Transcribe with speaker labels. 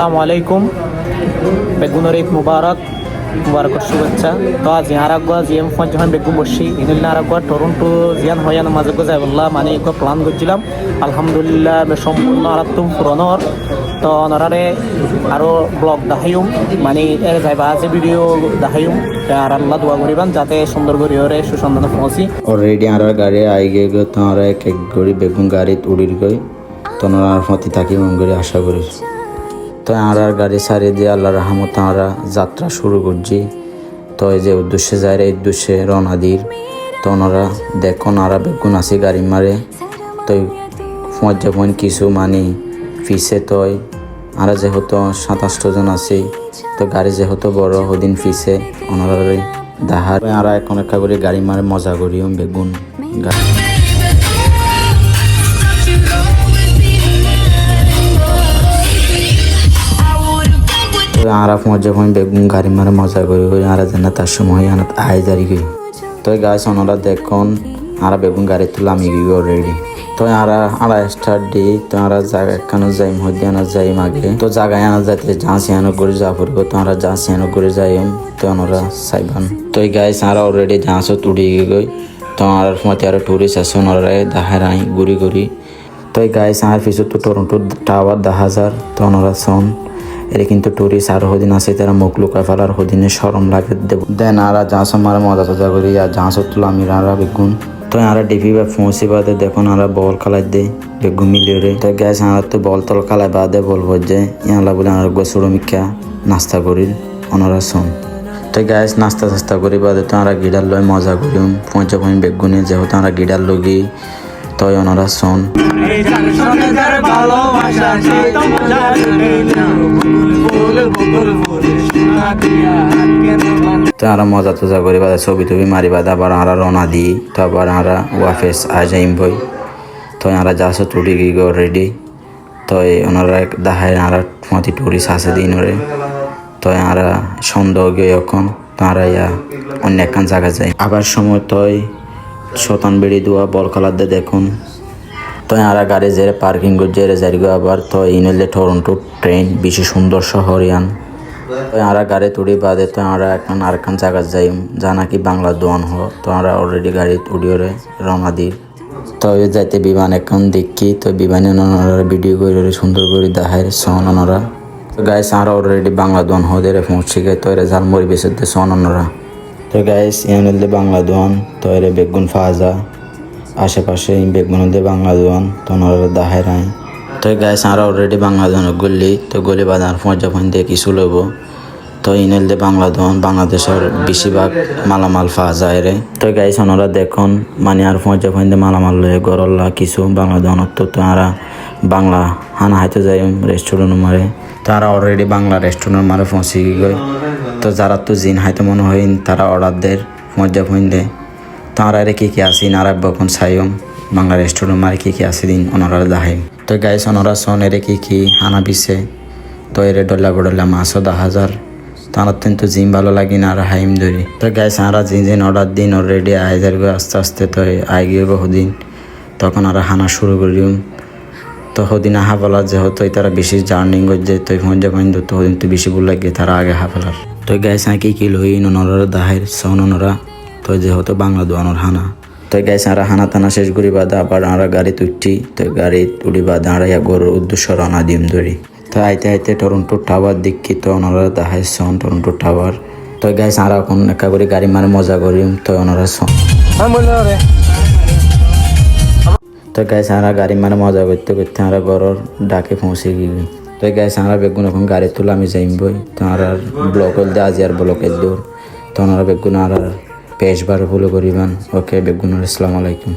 Speaker 1: আসসালামু আলাইকুম বেগুনের ঈদ মুবারকর শুভেচ্ছা তো আজ আরাগুয়া জিএম ফোন যখন বেগুন বসছি ইনিল আরাগুয়া টরন্টো জিয়ান হয়ান মাঝে গো যাই বললাম মানে এক প্ল্যান করছিলাম আলহামদুলিল্লাহ সম্পূর্ণ আরাতুম পুরনর তো অনারে আরো ব্লগ দেখাইম মানে এর যাইবা আছে ভিডিও দেখাইম আর আল্লাহ দোয়া করিবান যাতে সুন্দর করে ওরে সুসন্ধানে পৌঁছি
Speaker 2: অলরেডি আর গাড়ি আই গে গো তোমারা এক এক গড়ি বেগুন গাড়িত উড়ির গই তোমরা আর ফতি থাকি মন করে আশা করি তো আর গাড়ি সারি দিয়ে আল্লাহ রহমত আমরা যাত্রা শুরু করছি তো এই যে উদ্দেশ্যে যায় এই উদ্দেশ্যে রওনা দির তো ওনারা দেখুন আর বেগুন আসি গাড়ি মারে তো মজ্জা পয়েন্ট কিছু মানে ফিসে তই আর যেহেতু 27 জন আছি তো গাড়ি যেহেতু বড় ওদিন ফিসে ওনারা দাহার আর এখন একটা করে গাড়ি মারে মজা করিও বেগুন গাড়ি আর যখন বেগুন গাড়ি মারে মজা করি আর যেন তার সময় আই জারি গই তো গাছ ওনারা দেখুন আর বেগুন গাড়ি তুলে আমি গই অলরেডি তো আর স্টার্ট দিই তো আর জায়গা কেন যাই মধ্যে আনা যাই আগে তো জায়গায় আনা যাইতে যা সিয়ানো করে যা পড়ব তো আর যা সিয়ানো করে যাই তো ওনারা চাইবান তো এই গাছ আর অলরেডি যাঁচো তুড়ি গই তো আর মতে আর টুরিস্ট আছে ওনারা দাহার আই ঘুরি ঘুরি তো এই গাছ আর পিছু তো টরন্টো টাওয়ার 10,000 তো ওনারা শোন এর কিন্তু টুরিস্ট আর হদিন আছে তারা মুখ লুকায় ফেলার হদিনে সরম লাগে দেব দেন আর যাঁচো মারে মজা টজা করি আর যাঁচো তুলা আমি আর বেগুন তো আর ডিপি বা ফোঁসি বাদে দেখুন আর বল খেলাই দে বেগুন মিলিয়ে রে তো গ্যাস আর তো বল তল খেলাই বাদে বলবো যে ইয়ালা বলে আর গোসুরমিকা নাস্তা করি ওনারা শোন তো গ্যাস নাস্তা টাস্তা করি বাদে তো আর গিডার লয় মজা করি পঞ্চপন বেগুনে যেহেতু আর গিডার লগি তো ওনারা শোন তো আর মজা টজা করি বাদে ছবি টবি মারি বাদে আবার আর রওনা দিই তো আবার আর ওয়াফেস আই যাইম বই তো আর যাচ্ছ টুটি গিয়ে গো রেডি তো ওনারা দেখায় আর মতি টুরিস্ট আছে দিন ওরে তো আর সন্দেহ গিয়ে এখন তো আর অন্য একখান জায়গা যাই আবার সময় তই শতান বেড়ি দেওয়া বল খেলার দিয়ে দেখুন তো আর গাড়ি জেরে পার্কিং করে জেরে যাই গো আবার তো ইনলে টরন্টো ট্রেন বেশি সুন্দর শহর ইয়ান তো আর গাড়ি তুড়ি বাদে তো আর একখান জায়গা যাই যা নাকি বাংলা দোয়ান হ তো আমরা অলরেডি গাড়ি উড়িয়ে রওনা দিই তো যাইতে বিমান এখন দেখি তো বিমানে ওনারা ভিডিও করে সুন্দর করে দেখায় সন ওনারা তো গাইস আর অলরেডি বাংলা দোয়ান হদের পৌঁছে গে তো এরা ঝালমুড়ি বেসে সন ওনারা তো গাইস ইয়ানলে বাংলা দোয়ান তো এর বেগুন ফাজা আশেপাশে বেগুন দিয়ে বাংলা দোয়ান তো ওনারা দেখায় নাই তো গাইস আর অলরেডি বাংলা দোয়ান গলি তো গলি বাজার যখন দিয়ে কিছু লব তো ইনেল দিয়ে বাংলা দোয়ান বাংলাদেশের বেশিরভাগ মালামাল পাওয়া যায় রে তো গাইস ওনারা দেখুন মানে আর যখন দিয়ে মালামাল লয়ে গরল্লা কিছু বাংলা দোয়ান তো তারা বাংলা হানা হাইতে যাই রেস্টুরেন্ট মারে তারা অলরেডি বাংলা রেস্টুরেন্ট মারে পৌঁছে গই তো যারা তো জিন হাইতে মনে হয় তারা অর্ডার দেয় যখন দেয় তারা রে কি আসি আর এখন চাইম বাংলা রেস্টুরেন্ট মারে কি আসি দিন ওনারা দেখাই তো গাইস ওনারা সন এরে কি হানা পিছে তো এরে ডল্লা মাছও 10,000 তার অত্যন্ত জিম ভালো লাগি না আর হাইম ধরি তো গাইস আমরা জিন অর্ডার দিন অলরেডি আইজার গো আস্তে আস্তে তো আই গিয়ে গো হদিন তখন আর হানা শুরু করিম তো হদিন আহা বলার যেহেতু তারা বেশি জার্নিং করছে তো যখন তো হদিন তো বেশি ভুল লাগে তারা আগে হা ফেলার তো গাইস কি লই ওনারা দাহের সন ওনারা তো যেহেতু বাংলা দোয়ানোর হানা তো গাইস আর হানা টানা শেষ করি বাদে আবার আমরা গাড়ি তুলছি তো গাড়ি তুলি বাদে আমরা গরুর উদ্দেশ্য রানা দিম ধরি তো আইতে টরন্টো টাওয়ার দেখি তো ওনারা দেখায় সন টরন্টো টাওয়ার তো গাইস আর এখন একা করে গাড়ি মারে মজা করি তো ওনারা সন তো গাইস আমরা গাড়ি মারে মজা করতে করতে আমরা ঘরের ডাকে পৌঁছে গিয়ে তো গাইস আমরা বেগুন এখন গাড়ি তুলে আমি যাইম বই তো আর ব্লক দিয়ে আজি আর ব্লকের দূর তো ওনারা বেগুন আর পেশ বার ফলো করিবান ওকে বেগুন আসসালামু আলাইকুম।